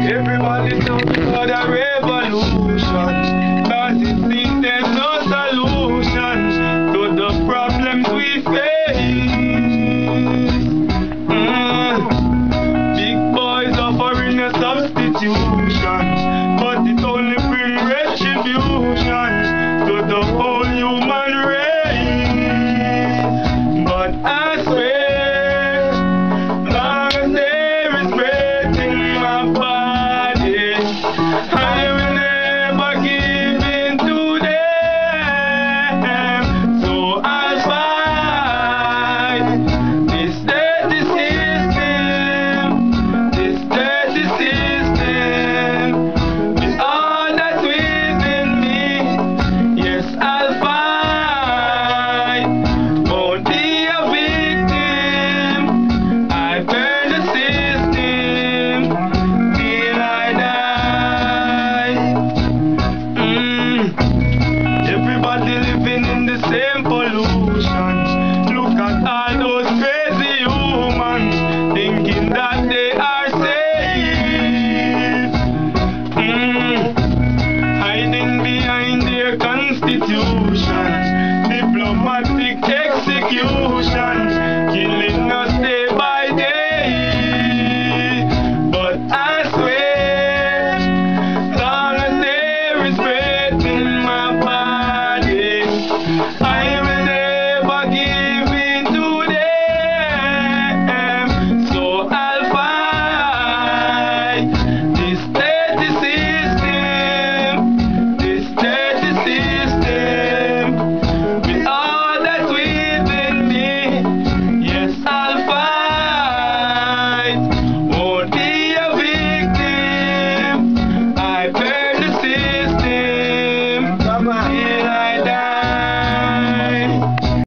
Everybody talking about a revolution, 'cause it seems there's no solution to the problems we face. Big boys offering a substitution, but it only brings retribution to the whole human race. But I swear, long as there is breath in my body, I will never give in to them. So I'll fight this dirty system, this dirty system. It's all that's within me. Yes, I'll fight. Won't be a victim. I burn the system till I die. Everybody living in the same pollution. Look at all those crazy humans thinking that they are safe. Hiding behind their constitutions, diplomatic execution.